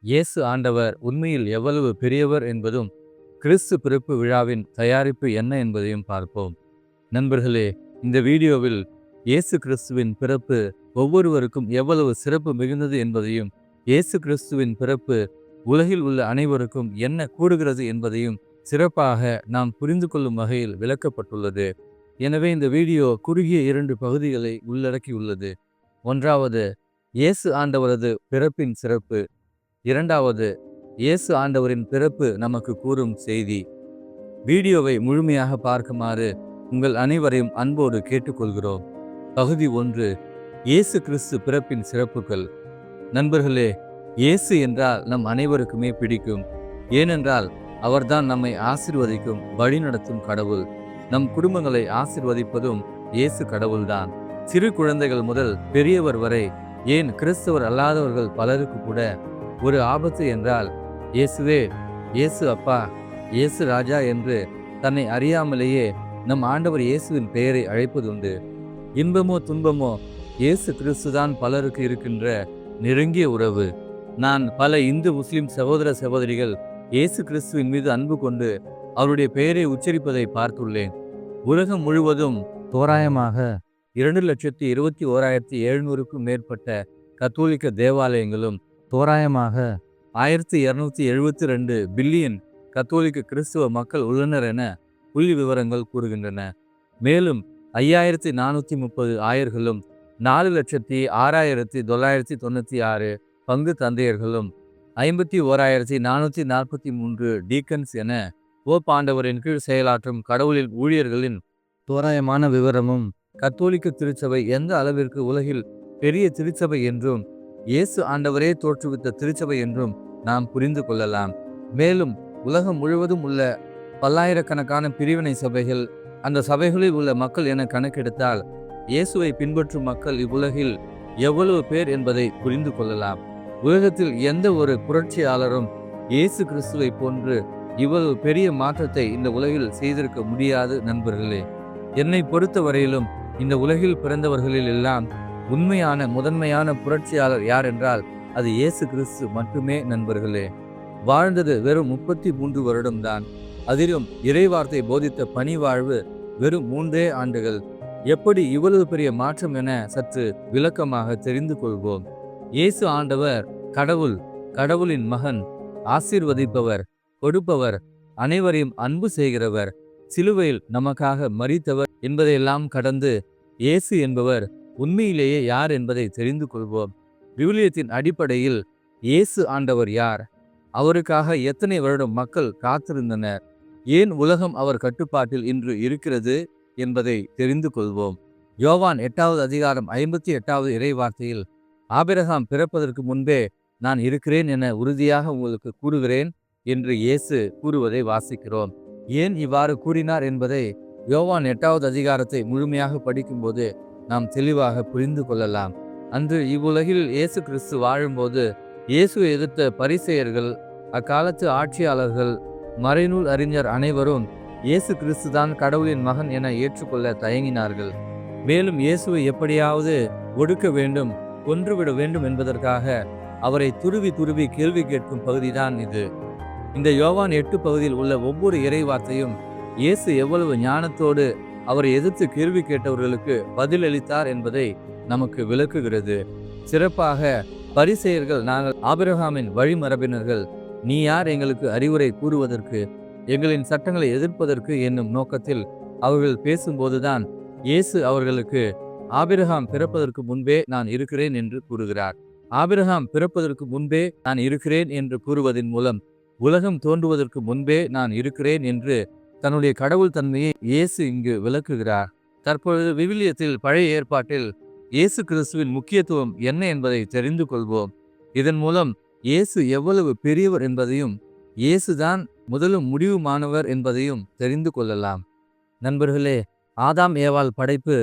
இயேசு ஆண்டவர் உண்மையில் எவ்வளவு பெரியவர் என்பதும், கிறிஸ்து பிறப்பு விழாவின் தயாரிப்பு என்ன என்பதையும் பார்ப்போம். நண்பர்களே, இந்த வீடியோவில் இயேசு கிறிஸ்துவின் பிறப்பு ஒவ்வொருவருக்கும் எவ்வளவு சிறப்பு மிகுந்தது என்பதையும், இயேசு கிறிஸ்துவின் பிறப்பு உலகில் உள்ள அனைவருக்கும் என்ன கூறுகிறது என்பதையும் சிறப்பாக நாம் புரிந்து கொள்ளும் வகையில் விளக்கப்பட்டுள்ளது. எனவே இந்த வீடியோ குறுகிய 2 பகுதிகளை உள்ளடக்கியுள்ளது. ஒன்றாவது, இயேசு ஆண்டவரது பிறப்பின் சிறப்பு. இரண்டாவது, இயேசு ஆண்டவரின் பிறப்பு நமக்கு கூறும் செய்தி. வீடியோவை முழுமையாக பார்க்குமாறு உங்கள் அனைவரையும் அன்போடு கேட்டுக்கொள்கிறோம். பகுதி 1, இயேசு கிறிஸ்து பிறப்பின் சிறப்புகள். நண்பர்களே, இயேசு என்றால் நம் அனைவருக்குமே பிடிக்கும். ஏனென்றால் அவர்தான் நம்மை ஆசீர்வதிக்கும் வழிநடத்தும் கடவுள். நம் குடும்பங்களை ஆசீர்வதிப்பதும் இயேசு கடவுள்தான். சிறு குழந்தைகள் முதல் பெரியவர் வரை, ஏன் கிறிஸ்தவர் அல்லாதவர்கள் பலருக்கு கூட ஒரு ஆபத்து என்றால் இயேசுவே, இயேசு அப்பா, இயேசு ராஜா என்று தன்னை அறியாமலேயே நம் ஆண்டவர் இயேசுவின் பெயரை அழைப்பதுண்டு. இன்பமோ துன்பமோ இயேசு கிறிஸ்துதான் பலருக்கு இருக்கின்ற நெருங்கிய உறவு. நான் பல இந்து முஸ்லிம் சகோதர சகோதரிகள் இயேசு கிறிஸ்துவின் மீது அன்பு கொண்டு அவருடைய பெயரை உச்சரிப்பதை பார்த்துள்ளேன். உலகம் முழுவதும் தோராயமாக 2,21,700க்கும் மேற்பட்ட கத்தோலிக்க தேவாலயங்களும், தோராயமாக 1272 பில்லியன் கத்தோலிக்க கிறிஸ்துவ மக்கள் உள்ளனர் என புள்ளி விவரங்கள் கூறுகின்றன. மேலும் 5430 ஆயர்களும், 4,06,996 பங்கு தந்தையர்களும், 51,443 டீக்கன்ஸ் என போப் ஆண்டவரின் கீழ் செயலாற்றும் கடவுளின் ஊழியர்களின் தோராயமான விவரமும், கத்தோலிக்க திருச்சபை எந்த அளவிற்கு உலகில் பெரிய திருச்சபை என்றும், இயேசு ஆண்டவரே தோற்றுவித்த திருச்சபை என்றும் நாம் புரிந்து கொள்ளலாம். மேலும் உலகம் முழுவதும் உள்ள பல்லாயிரக்கணக்கான பிரிவினை சபைகள், அந்த சபைகளில் உள்ள மக்கள் என கணக்கெடுத்தால் இயேசுவை பின்பற்றும் மக்கள் இவ்வுலகில் எவ்வளவு பேர் என்பதை புரிந்து கொள்ளலாம். உலகத்தில் எந்த ஒரு புரட்சியாளரும் இயேசு கிறிஸ்துவை போன்று இவ்வளவு பெரிய மாற்றத்தை இந்த உலகில் செய்திருக்க முடியாது. நண்பர்களே, என்னை பொறுத்தவரையிலும் இந்த உலகில் பிறந்தவர்களில் எல்லாம் உண்மையான முதன்மையான புரட்சியாளர் யார் என்றால் அது இயேசு கிறிஸ்து மட்டுமே. நண்பர்களே, வாழ்ந்தது வெறும் 33 வருடம்தான். அதிலும் இறைவார்த்தை போதித்த பணி வாழ்வு வெறும் 3 ஆண்டுகள். எப்படி இவ்வளவு பெரிய மாற்றம் என சற்று விளக்கமாக தெரிந்து கொள்வோம். இயேசு ஆண்டவர் கடவுள், கடவுளின் மகன், ஆசீர்வதிப்பவர், கொடுப்பவர், அனைவரையும் அன்பு செய்கிறவர், சிலுவையில் நமக்காக மரித்தவர் என்பதையெல்லாம் கடந்து இயேசு என்பவர் உண்மையிலேயே யார் என்பதை தெரிந்து கொள்வோம். விவிலியத்தின் அடிப்படையில் இயேசு ஆண்டவர் யார்? அவருக்காக எத்தனை வருடம் மக்கள் காத்திருந்தனர்? ஏன் உலகம் அவர் கட்டுப்பாட்டில் இன்று இருக்கிறது என்பதை தெரிந்து கொள்வோம். யோவான் 8வது அதிகாரம் 58வது இறைவார்த்தையில், ஆபிரகாம் பிறப்பதற்கு முன்பே நான் இருக்கிறேன் என உறுதியாக உங்களுக்கு கூறுகிறேன் என்று இயேசு கூறுவதை வாசிக்கிறோம். ஏன் இவ்வாறு கூறினார் என்பதை யோவான் 8வது அதிகாரத்தை முழுமையாக படிக்கும்போது நாம் தெளிவாக புரிந்து கொள்ளலாம். அன்று இவ்வுலகில் இயேசு கிறிஸ்து வாழும்போது இயேசுவை எதிர்த்த பரிசேயர்கள், அக்காலத்து ஆட்சியாளர்கள், மறைநூல் அறிஞர் அனைவரும் இயேசு கிறிஸ்துதான் கடவுளின் மகன் என ஏற்றுக்கொள்ள தயங்கினார்கள். மேலும் இயேசுவை எப்படியாவது ஒடுக்க வேண்டும், கொன்றுவிட வேண்டும் என்பதற்காக அவரை துருவி துருவி கேள்வி கேட்கும் பகுதிதான் இது. இந்த யோவான் 8 பகுதியில் உள்ள ஒவ்வொரு இறைவார்த்தையும் இயேசு எவ்வளவு ஞானத்தோடு அவரை எதிர்த்து கேள்வி கேட்டவர்களுக்கு பதிலளித்தார் என்பதை நமக்கு விளக்குகிறது. சிறப்பாக பரிசேயர்கள், நாங்கள் ஆபிரகாமின் வழிமரபினர்கள், நீ யார் எங்களுக்கு அறிவுரை கூறுவதற்கு, எங்களின் சட்டங்களை எதிர்ப்பதற்கு என்னும் நோக்கத்தில் அவர்கள் பேசும்போதுதான் இயேசு அவர்களுக்கு ஆபிரகாம் பிறப்பதற்கு முன்பே நான் இருக்கிறேன் என்று கூறுகிறார். ஆபிரகாம் பிறப்பதற்கு முன்பே நான் இருக்கிறேன் என்று கூறுவதன் மூலம் உலகம் தோன்றுவதற்கு முன்பே நான் இருக்கிறேன் என்று தன்னுடைய கடவுள் தன்மையை இயேசு இங்கு விளக்குகிறார். தற்பொழுது விவிலியத்தில் பழைய ஏற்பாட்டில் இயேசு கிறிஸ்துவின் முக்கியத்துவம் என்ன என்பதை தெரிந்து கொள்வோம். இதன் மூலம் இயேசு எவ்வளவு பெரியவர் என்பதையும், இயேசுதான் முதலும் முடிவுமானவர் என்பதையும் தெரிந்து கொள்ளலாம். நண்பர்களே, ஆதாம் ஏவாள் படைப்பு,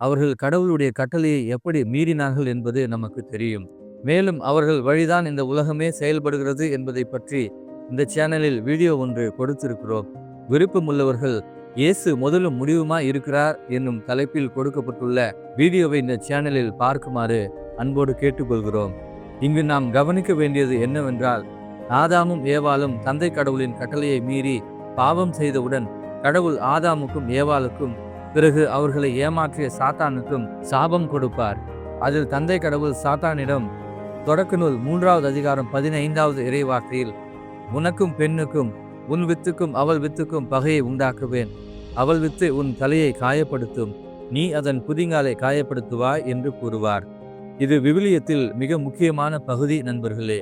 அவர்கள் கடவுளுடைய கட்டளையை எப்படி மீறினார்கள் என்பது நமக்கு தெரியும். மேலும் அவர்கள் வழிதான் இந்த உலகமே செயல்படுகிறது என்பதை பற்றி இந்த சேனலில் வீடியோ ஒன்று கொடுத்திருக்கிறோம். விருப்பமுள்ளவர்கள் இயேசு முதலும் முடிவுமா இருக்கிறார் என்னும் தலைப்பில் கொடுக்கப்பட்டுள்ள வீடியோவை இந்த சேனலில் பார்க்குமாறு அன்போடு கேட்டுக்கொள்கிறோம். இங்கு நாம் கவனிக்க வேண்டியது என்னவென்றால், ஆதாமும் ஏவாளும் தந்தை கடவுளின் கட்டளையை மீறி பாவம் செய்தவுடன் கடவுள் ஆதாமுக்கும் ஏவாளுக்கும், பிறகு அவர்களை ஏமாற்றிய சாத்தானுக்கும் சாபம் கொடுப்பார். அதில் தந்தை கடவுள் சாத்தானிடம் தொடக்க நூல் 3வது அதிகாரம் 15வது இறைவார்த்தையில், உனக்கும் பெண்ணுக்கும் உன் வித்துக்கும் அவள் வித்துக்கும் பகையை உண்டாக்குவேன், அவள் வித்து உன் தலையை காயப்படுத்தும், நீ அதன் குதிங்காலை காயப்படுத்துவாய் என்று கூறுவார். இது விவிலியத்தில் மிக முக்கியமான பகுதி நண்பர்களே.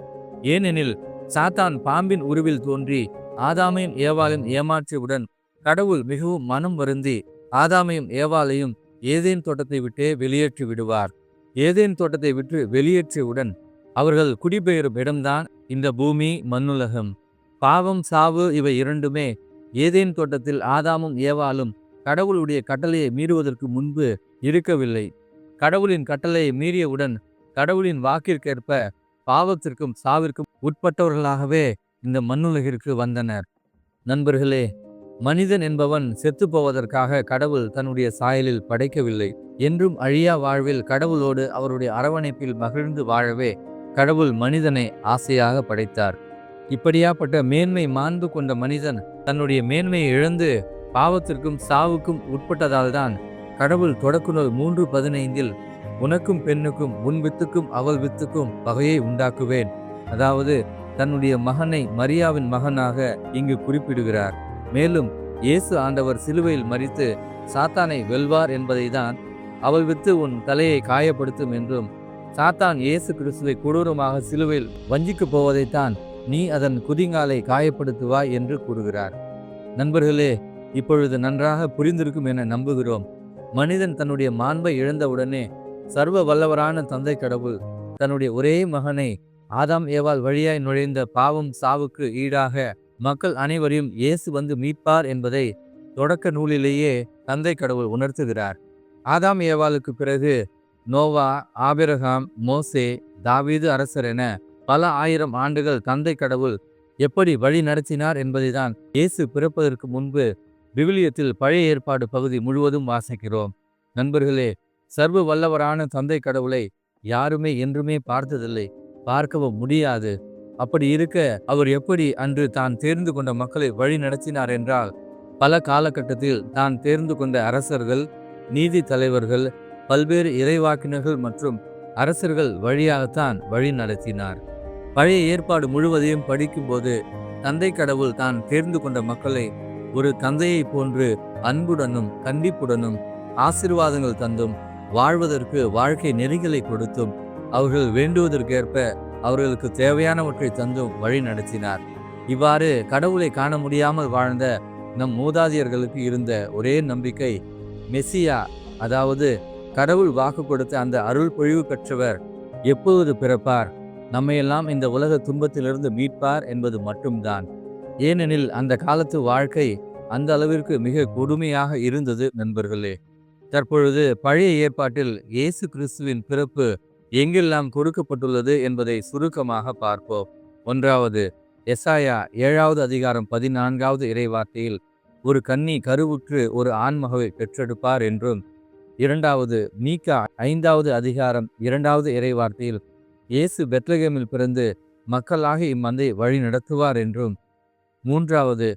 ஏனெனில் சாத்தான் பாம்பின் உருவில் தோன்றி ஆதாமையும் ஏவாளையும் ஏமாற்றியவுடன் கடவுள் மிகவும் மனம் வருந்தி ஆதாமையும் ஏவாளையும் ஏதேன் தோட்டத்தை விட்டே வெளியேற்றி விடுவார். ஏதேன் தோட்டத்தை விட்டு வெளியேற்றியவுடன் அவர்கள் குடிபெயரும் இடம்தான் இந்த பூமி, மண்ணுலகம். பாவம், சாவு இவை இரண்டுமே ஏதேன் தோட்டத்தில் ஆதாமும் ஏவாளும் கடவுளுடைய கட்டளையை மீறுவதற்கு முன்பு இருக்கவில்லை. கடவுளின் கட்டளையை மீறியவுடன் கடவுளின் வாக்கிற்கேற்ப பாவத்திற்கும் சாவிற்கும் உட்பட்டவர்களாகவே இந்த மண்ணுலகிற்கு வந்தனர். நண்பர்களே, மனிதன் என்பவன் செத்து போவதற்காக கடவுள் தன்னுடைய சாயலில் படைக்கவில்லை. என்றும் அழியா வாழ்வில் கடவுளோடு அவருடைய அரவணைப்பில் மகிழ்ந்து வாழவே கடவுள் மனிதனை ஆசையாக படைத்தார். இப்படியாப்பட்ட மேன்மை மாண்பு கொண்ட மனிதன் தன்னுடைய மேன்மையை இழந்து பாவத்திற்கும் சாவுக்கும் உட்பட்டதால்தான் கடவுள் தொடக்க நூல் 3:15 உனக்கும் பெண்ணுக்கும் உன் வித்துக்கும் அவள் வித்துக்கும் பகையை உண்டாக்குவேன், அதாவது தன்னுடைய மகனை மரியாவின் மகனாக இங்கு குறிப்பிடுகிறார். மேலும் இயேசு ஆண்டவர் சிலுவையில் மரித்து சாத்தானை வெல்வார் என்பதை தான் அவள் வித்து உன் தலையை காயப்படுத்தும் என்றும், சாத்தான் இயேசு கிறிஸ்துவை கொடூரமாக சிலுவையில் வஞ்சிக்கப் போவதைத்தான் நீ அதன் குதிங்காலை காயப்படுத்துவாய் என்று கூறுகிறார். நண்பர்களே, இப்பொழுது நன்றாக புரிந்திருக்கும் என நம்புகிறோம். மனிதன் தன்னுடைய மாண்பை இழந்தவுடனே சர்வ வல்லவரான தந்தை கடவுள் தன்னுடைய ஒரே மகனை ஆதாம் ஏவாள் வழியாய் நுழைந்த பாவம் சாவுக்கு ஈடாக மக்கள் அனைவரையும் இயேசு வந்து மீட்பார் என்பதை தொடக்க நூலிலேயே தந்தை கடவுள் உணர்த்துகிறார். ஆதாம் ஏவாளுக்கு பிறகு நோவா, ஆபிரகாம், மோசே, தாவீது அரசர் என பல ஆயிரம் ஆண்டுகள் தந்தை கடவுள் எப்படி வழி நடத்தினார் என்பதை தான் இயேசு பிறப்பதற்கு முன்பு விவிலியத்தில் பழைய ஏற்பாடு பகுதி முழுவதும் வாசிக்கிறோம். நண்பர்களே, சர்வ வல்லவரான தந்தை கடவுளை யாருமே என்றுமே பார்த்ததில்லை, பார்க்கவும் முடியாது. அப்படி இருக்க அவர் எப்படி அன்று தான் தேர்ந்து கொண்ட மக்களை வழி நடத்தினார் என்றால், பல காலகட்டத்தில் தான் தேர்ந்து கொண்ட அரசர்கள், நீதி தலைவர்கள், பல்வேறு இறைவாக்கினர்கள் மற்றும் அரசர்கள் வழியாகத்தான் வழி நடத்தினார். பழைய ஏற்பாடு முழுவதையும் படிக்கும்போது தந்தை கடவுள் தான் தேர்ந்து கொண்ட மக்களை ஒரு தந்தையை போன்று அன்புடனும் கண்டிப்புடனும் ஆசீர்வாதங்கள் தந்தும் வாழ்வதற்கு வாழ்க்கை நெறிகளை கொடுத்தும் அவர்கள் வேண்டுவதற்கேற்ப அவர்களுக்கு தேவையானவற்றை தந்தும் வழி நடத்தினார். இவ்வாறு கடவுளை காண முடியாமல் வாழ்ந்த நம் மூதாதையர்களுக்கு இருந்த ஒரே நம்பிக்கை மெசியா, அதாவது கடவுள் வாக்கு கொடுத்த அந்த அருள் பொழிவு பெற்றவர் எப்போது பிறப்பார், நம்மையெல்லாம் இந்த உலக துன்பத்திலிருந்து மீட்பார் என்பது மட்டும்தான். ஏனெனில் அந்த காலத்து வாழ்க்கை அந்த அளவிற்கு மிக கொடுமையாக இருந்தது. நண்பர்களே, தற்பொழுது பழைய ஏற்பாட்டில் இயேசு கிறிஸ்துவின் பிறப்பு எங்கெல்லாம் கொடுக்கப்பட்டுள்ளது என்பதை சுருக்கமாக பார்ப்போம். 1வது எசாயா 7வது அதிகாரம் 14வது இறைவார்த்தையில் ஒரு கன்னி கருவுற்று ஒரு ஆண்மகவை பெற்றெடுப்பார் என்றும், 2வது மீகா 5வது அதிகாரம் 2வது இறைவார்த்தையில் இயேசு பெத்லகேமில் பிறந்து மக்களாக இம்மந்தை வழி நடத்துவார் என்றும், 3வது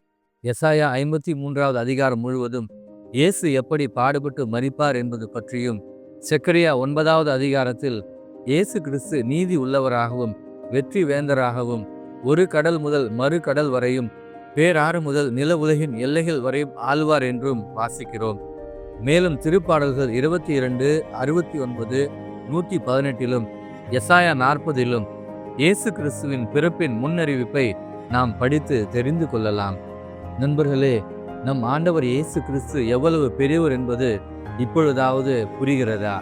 எசாயா 53வது அதிகாரம் முழுவதும் இயேசு எப்படி பாடுபட்டு மரிப்பார் என்பது பற்றியும், செக்கரியா 9வது அதிகாரத்தில் இயேசு கிறிஸ்து நீதி உள்ளவராகவும் வெற்றி வேந்தராகவும் ஒரு கடல் முதல் மறு கடல் வரையும் பேராறு முதல் நில உலகின் எல்லைகள் வரையும் ஆழ்வார் என்றும் வாசிக்கிறோம். மேலும் திருப்பாடல்கள் 22, 69, 118 எசாயா 40 இயேசு கிறிஸ்துவின் பிறப்பின் முன்னறிவிப்பை நாம் படித்து தெரிந்து கொள்ளலாம். நண்பர்களே, நம் ஆண்டவர் இயேசு கிறிஸ்து எவ்வளவு பெரியவர் என்பது இப்பொழுதாவது புரிகிறதா?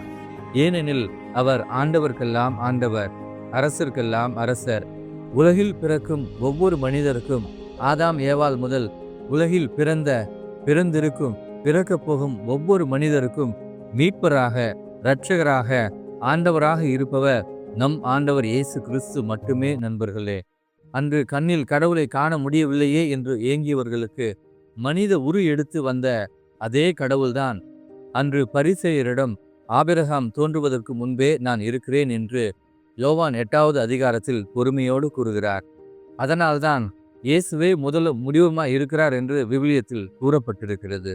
ஏனெனில் அவர் ஆண்டவர்க்கெல்லாம் ஆண்டவர், அரசர்க்கெல்லாம் அரசர். உலகில் பிறக்கும் ஒவ்வொரு மனிதருக்கும், ஆதாம் ஏவாள் முதல் உலகில் பிறந்திருக்கும் பிறக்கப் போகும் ஒவ்வொரு மனிதருக்கும் மீட்பராக, இரட்சகராக, ஆண்டவராக இருப்பவர் நம் ஆண்டவர் இயேசு கிறிஸ்து மட்டுமே. நண்பர்களே, அன்று கண்ணில் கடவுளை காண முடியவில்லையே என்று ஏங்கியவர்களுக்கு மனித உரு எடுத்து வந்த அதே கடவுள்தான் அன்று பரிசேயரிடம் ஆபிரகாம் தோன்றுவதற்கு முன்பே நான் இருக்கிறேன் என்று யோவான் 8வது அதிகாரத்தில் பொறுமையோடு கூறுகிறார். அதனால்தான் இயேசுவே முதலும் முடிவுமாய் இருக்கிறார் என்று விவிலியத்தில் கூறப்பட்டிருக்கிறது.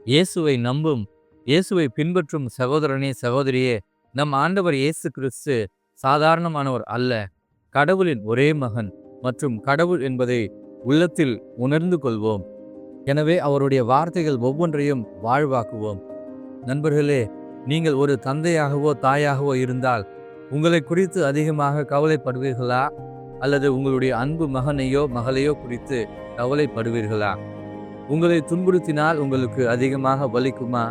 இயேசுவை நம்பும், இயேசுவை பின்பற்றும் சகோதரனே சகோதரியே, நம் ஆண்டவர் இயேசு கிறிஸ்து சாதாரணமானவர் அல்ல. கடவுளின் ஒரே மகன் மற்றும் கடவுள் என்பதை உள்ளத்தில் உணர்ந்து கொள்வோம். எனவே அவருடைய வார்த்தைகள் ஒவ்வொன்றையும் வாழ்வாக்குவோம். நண்பர்களே, நீங்கள் ஒரு தந்தையாகவோ தாயாகவோ இருந்தால் உங்களை குறித்து அதிகமாக கவலைப்படுவீர்களா? அல்லது உங்களுடைய அன்பு மகனையோ மகளையோ குறித்து கவலைப்படுவீர்களா? உங்களை துன்புறுத்தினால் உங்களுக்கு அதிகமாக வலிக்குமா?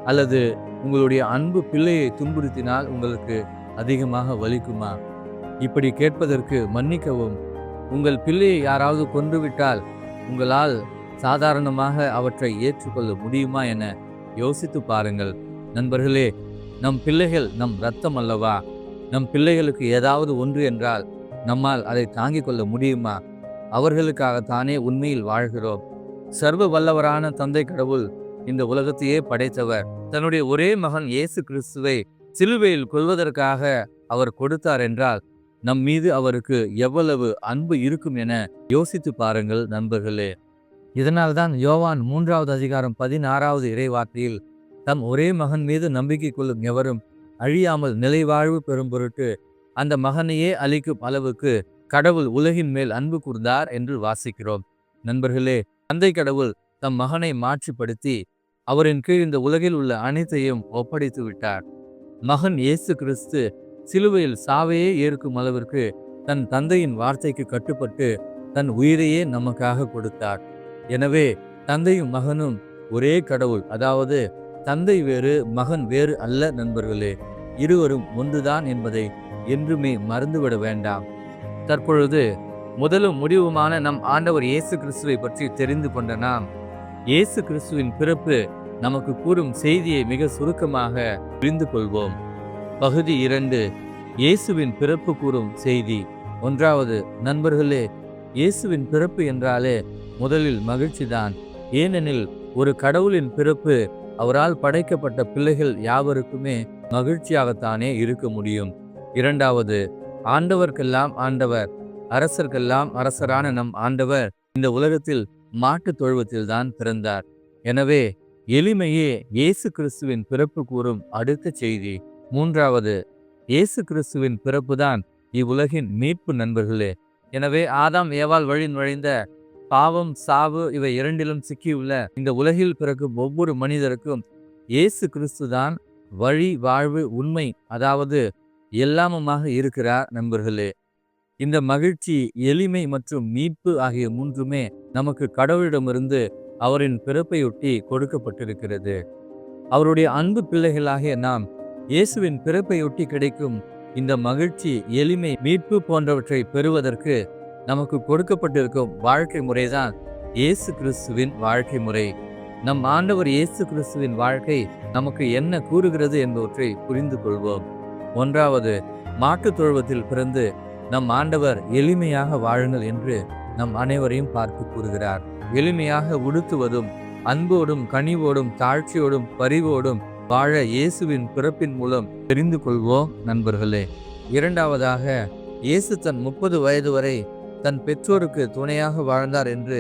அல்லது உங்களுடைய அன்பு பிள்ளையை துன்புறுத்தினால் உங்களுக்கு அதிகமாக வலிக்குமா? இப்படி கேட்பதற்கு மன்னிக்கவும். உங்கள் பிள்ளையை யாராவது கொன்றுவிட்டால் உங்களால் சாதாரணமாக அவற்றை ஏற்றுக்கொள்ள முடியுமா என யோசித்து பாருங்கள். நண்பர்களே, நம் பிள்ளைகள் நம் இரத்தம் அல்லவா? நம் பிள்ளைகளுக்கு ஏதாவது ஒன்று என்றால் நம்மால் அதை தாங்கிக் கொள்ள முடியுமா? அவர்களுக்காகத்தானே உண்மையில் வாழ்கிறோம். சர்வ வல்லவரான தந்தை கடவுள் இந்த உலகத்தையே படைத்தவர். தன்னுடைய ஒரே மகன் இயேசு கிறிஸ்துவை சிலுவையில் கொல்வதற்காக அவர் கொடுத்தார் என்றால் நம் மீது அவருக்கு எவ்வளவு அன்பு இருக்கும் என யோசித்து பாருங்கள் நண்பர்களே. இதனால்தான் யோவான் 3வது அதிகாரம் 16வது இறைவார்த்தையில் தம் ஒரே மகன் மீது நம்பிக்கை கொள்ளும் எவரும் அழியாமல் நிலைவாழ்வு பெறும் பொருட்டு அந்த மகனையே அளிக்கும் அளவுக்கு கடவுள் உலகின் மேல் அன்பு கூர்ந்தார் என்று வாசிக்கிறோம். நண்பர்களே, தந்தை கடவுள் தம் மகனை மாற்றிப்படுத்தி அவரின் கீழ் இந்த உலகில் உள்ள அனைத்தையும் ஒப்படைத்து விட்டார். மகன் இயேசு கிறிஸ்து சிலுவையில் சாவையே ஏற்கும் அளவிற்கு தன் தந்தையின் வார்த்தைக்கு கட்டுப்பட்டு தன் உயிரையே நமக்காக கொடுத்தார். எனவே தந்தையும் மகனும் ஒரே கடவுள், அதாவது தந்தை வேறு மகன் வேறு அல்ல நண்பர்களே. இருவரும் ஒன்றுதான் என்பதை என்றுமே மறந்துவிட வேண்டாம். தற்பொழுது முதலும் முடிவுமான நம் ஆண்டவர் இயேசு கிறிஸ்துவை பற்றி தெரிந்து கொண்ட நாம் இயேசு கிறிஸ்துவின் பிறப்பு நமக்கு கூறும் செய்தியை மிக சுருக்கமாக புரிந்து கொள்வோம். பகுதி 2, இயேசுவின் பிறப்பு கூறும் செய்தி. 1. நண்பர்களே, இயேசுவின் பிறப்பு என்றாலே முதலில் மகிழ்ச்சிதான். ஏனெனில் ஒரு கடவுளின் பிறப்பு அவரால் படைக்கப்பட்ட பிள்ளைகள் யாவருக்குமே மகிழ்ச்சியாகத்தானே இருக்க முடியும். 2. ஆண்டவர்க்கெல்லாம் ஆண்டவர், அரசர்க்கெல்லாம் அரசரான நம் ஆண்டவர் இந்த உலகத்தில் மாட்டுத் தொழுவத்தில்தான் பிறந்தார். எனவே எளிமையே இயேசு கிறிஸ்துவின் பிறப்பு கூறும் அடுத்த செய்தி. 3. இயேசு கிறிஸ்துவின் பிறப்புதான் இவ்வுலகின் மீட்பு நண்பர்களே. எனவே ஆதாம் ஏவாள் வழி நுழைந்த பாவம், சாவு இவை இரண்டிலும் சிக்கியுள்ள இந்த உலகில் பிறக்கும் ஒவ்வொரு மனிதருக்கும் இயேசு கிறிஸ்துதான் வழி, வாழ்வு, உண்மை, அதாவது எல்லாமுமாக இருக்கிறார் நண்பர்களே. இந்த மகிழ்ச்சி, எளிமை மற்றும் மீட்பு ஆகிய மூன்றுமே நமக்கு கடவுளிடமிருந்து அவரின் பிறப்பையொட்டி கொடுக்கப்பட்டிருக்கிறது. அவருடைய அன்பு பிள்ளைகளாகிய நாம் இயேசுவின் பிறப்பையொட்டி கிடைக்கும் இந்த மகிழ்ச்சி, எளிமை, மீட்பு போன்றவற்றை பெறுவதற்கு நமக்கு கொடுக்கப்பட்டிருக்கும் வாழ்க்கை முறைதான் இயேசு கிறிஸ்துவின் வாழ்க்கை முறை. நம் ஆண்டவர் இயேசு கிறிஸ்துவின் வாழ்க்கை நமக்கு என்ன கூறுகிறது என்பவற்றை புரிந்து கொள்வோம். 1. மாட்டுத் தொழுவத்தில் பிறந்து நம் ஆண்டவர் எளிமையாக வாழுங்கள் என்று நம் அனைவரையும் பார்த்து கூறுகிறார். எளிமையாக உடுத்துவதும், அன்போடும் கனிவோடும் தாழ்ச்சியோடும் பரிவோடும் வாழ இயேசுவின் பிறப்பின் மூலம் தெரிந்து கொள்வோம் நண்பர்களே. 2. இயேசு தன் 30 வயது வரை தன் பெற்றோருக்கு துணையாக வாழ்ந்தார் என்று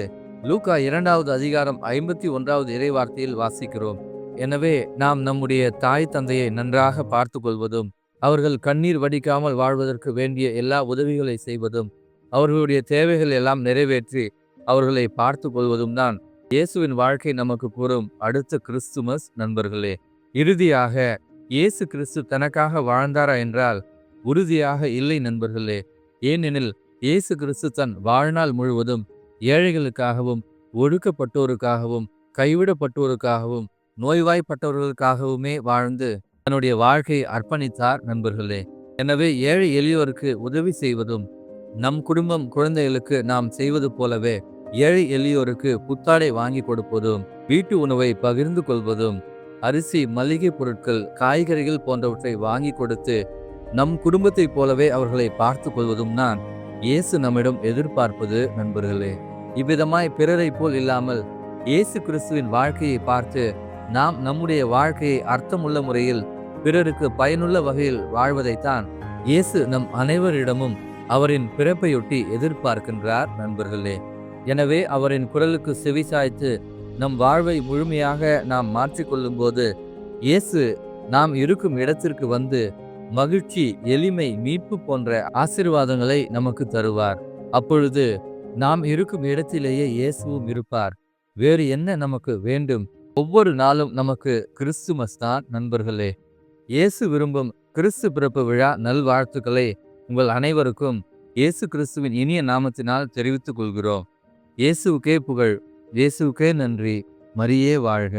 லூக்கா 2வது அதிகாரம் 51வது இறைவார்த்தையில் வாசிக்கிறோம். எனவே நாம் நம்முடைய தாய் தந்தையை நன்றாக பார்த்து கொள்வதும், அவர்கள் கண்ணீர் வடிக்காமல் வாழ்வதற்கு வேண்டிய எல்லா உதவிகளை செய்வதும், அவர்களுடைய தேவைகள் எல்லாம் நிறைவேற்றி அவர்களை பார்த்து கொள்வதும் தான் இயேசுவின் வாழ்க்கை நமக்கு கூறும் அடுத்த கிறிஸ்துமஸ் நண்பர்களே. இறுதியாக இயேசு கிறிஸ்து தனக்காக வாழ்ந்தாரா என்றால் உறுதியாக இல்லை நண்பர்களே. ஏனெனில் இயேசு கிறிஸ்து தன் வாழ்நாள் முழுவதும் ஏழைகளுக்காகவும், ஒடுக்கப்பட்டோருக்காகவும், கைவிடப்பட்டோருக்காகவும், நோய்வாய்ப்பட்டவர்களுக்காகவுமே வாழ்ந்து தன்னுடைய வாழ்க்கையை அர்ப்பணித்தார் நண்பர்களே. எனவே ஏழை எளியோருக்கு உதவி செய்வதும், நம் குடும்பம் குழந்தைகளுக்கு நாம் செய்வது போலவே ஏழை எளியோருக்கு புத்தாடை வாங்கி கொடுப்பதும், வீட்டு உணவை பகிர்ந்து கொள்வதும், அரிசி, மளிகை பொருட்கள், காய்கறிகள் போன்றவற்றை வாங்கி கொடுத்து நம் குடும்பத்தைப் போலவே அவர்களை பார்த்து கொள்வதும் தான் இயேசு நம்மிடம் எதிர்பார்ப்பது நண்பர்களே. இவ்விதமாய் பிறரை போல் இல்லாமல் இயேசு கிறிஸ்துவின் வாழ்க்கையை பார்த்து நாம் நம்முடைய வாழ்க்கையை அர்த்தமுள்ள முறையில் பிறருக்கு பயனுள்ள வகையில் வாழ்வதைத்தான் இயேசு நம் அனைவரிடமும் அவரின் பிறப்பையொட்டி எதிர்பார்க்கின்றார் நண்பர்களே. எனவே அவரின் குரலுக்கு செவிசாய்த்து நம் வாழ்வை முழுமையாக நாம் மாற்றிக்கொள்ளும் போது இயேசு நாம் இருக்கும் இடத்திற்கு வந்து மகிழ்ச்சி, எளிமை, மீட்பு போன்ற ஆசீர்வாதங்களை நமக்கு தருவார். அப்பொழுது நாம் இருக்கும் இடத்திலேயே இயேசுவும் இருப்பார். வேறு என்ன நமக்கு வேண்டும்? ஒவ்வொரு நாளும் நமக்கு கிறிஸ்துமஸ் தான் நண்பர்களே. இயேசு விரும்பும் கிறிஸ்து பிறப்பு விழா நல்வாழ்த்துக்களை உங்கள் அனைவருக்கும் இயேசு கிறிஸ்துவின் இனிய நாமத்தினால் தெரிவித்துக் கொள்கிறோம். இயேசுவுக்கே புகழ், இயேசுவுக்கே நன்றி. மரியே வாழ்க.